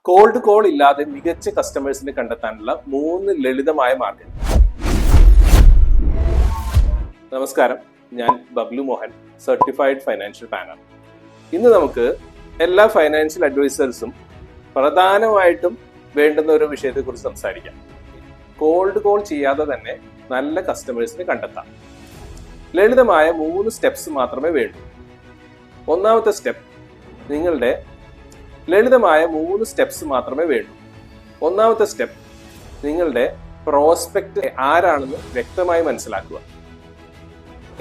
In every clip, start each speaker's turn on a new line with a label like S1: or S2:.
S1: Called call ഇല്ലാതെ മികച്ച കസ്റ്റമേഴ്സിനെ കണ്ടെത്താനുള്ള 3 ലളിതമായ മാർഗങ്ങൾ. നമസ്കാരം, ഞാൻ Bablu Mohan, certified financial planner. ഇന്ന് നമുക്ക് എല്ലാ ഫൈനാൻഷ്യൽ അഡ്വൈസേഴ്സും പ്രധാനമായിട്ടും വേണ്ടുന്ന ഒരു വിഷയത്തെക്കുറിച്ച് സംസാരിക്കാം. കോൾഡ് കോൾ ചെയ്യാതെ തന്നെ നല്ല കസ്റ്റമേഴ്സിനെ കണ്ടെത്താം. ലളിതമായ 3 സ്റ്റെപ്സ് മാത്രമേ വേണ്ടൂ. ഒന്നാമത്തെ സ്റ്റെപ്പ് നിങ്ങളുടെ പ്രോസ്പെക്ട് ആരാണെന്ന് വ്യക്തമായി മനസ്സിലാക്കുക.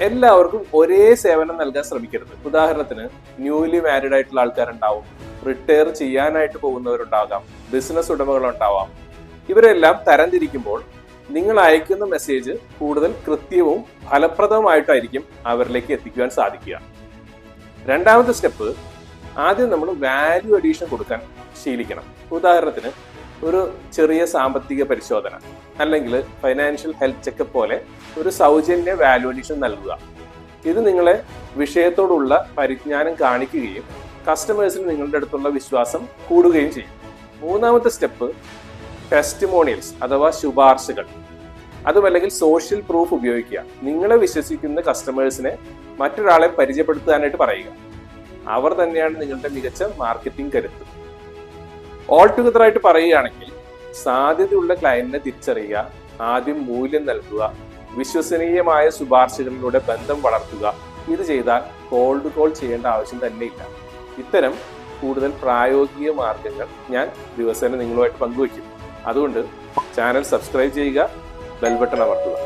S1: എല്ലാവർക്കും ഒരേ സേവനം നൽകാൻ ശ്രമിക്കരുത്. ഉദാഹരണത്തിന്, ന്യൂലി മാരീഡ് ആയിട്ടുള്ള ആൾക്കാരുണ്ടാവും, റിട്ടയർ ചെയ്യാനായിട്ട് പോകുന്നവരുണ്ടാകാം, ബിസിനസ് ഉടമകളുണ്ടാവാം. ഇവരെല്ലാം തരംതിരിക്കുമ്പോൾ നിങ്ങൾ അയക്കുന്ന മെസ്സേജ് കൂടുതൽ കൃത്യവും ഫലപ്രദവുമായിട്ടായിരിക്കും അവരിലേക്ക് എത്തിക്കുവാൻ സാധിക്കുക. രണ്ടാമത്തെ സ്റ്റെപ്പ്, ആദ്യം നമ്മൾ വാല്യൂ അഡീഷൻ കൊടുക്കാൻ ശീലിക്കണം. ഉദാഹരണത്തിന്, ഒരു ചെറിയ സാമ്പത്തിക പരിശോധന അല്ലെങ്കിൽ ഫൈനാൻഷ്യൽ ഹെൽത്ത് ചെക്കപ്പ് പോലെ ഒരു സൗജന്യ വാല്യൂ അഡീഷൻ നൽകുക. ഇത് നിങ്ങളെ വിഷയത്തോടുള്ള പരിജ്ഞാനം കാണിക്കുകയും കസ്റ്റമേഴ്സിന് നിങ്ങളുടെ അടുത്തുള്ള വിശ്വാസം കൂടുകയും ചെയ്യും. മൂന്നാമത്തെ സ്റ്റെപ്പ്, ടെസ്റ്റിമോണിയൽസ് അഥവാ ശുപാർശകൾ, അതുമല്ലെങ്കിൽ സോഷ്യൽ പ്രൂഫ് ഉപയോഗിക്കുക. നിങ്ങളെ വിശ്വസിക്കുന്ന കസ്റ്റമേഴ്സിനെ മറ്റൊരാളെ പരിചയപ്പെടുത്താനായിട്ട് പറയുക. അവർ തന്നെയാണ് നിങ്ങളുടെ മികച്ച മാർക്കറ്റിംഗ് കരുത്ത്. ഓൾ ടുഗദർ ആയിട്ട് പറയുകയാണെങ്കിൽ, സാധ്യതയുള്ള ക്ലയന്റിനെ തിരിച്ചറിയുക, ആദ്യം മൂല്യം നൽകുക, വിശ്വസനീയമായ ശുപാർശകളിലൂടെ ബന്ധം വളർത്തുക. ഇത് ചെയ്താൽ കോൾഡ് കോൾ ചെയ്യേണ്ട ആവശ്യം തന്നെയില്ല. ഇത്തരം കൂടുതൽ പ്രായോഗിക മാർഗങ്ങൾ ഞാൻ ദിവസേന നിങ്ങളുമായിട്ട് പങ്കുവയ്ക്കും. അതുകൊണ്ട് ചാനൽ സബ്സ്ക്രൈബ് ചെയ്യുക, ബെൽ ബട്ടൺ അമർത്തുക.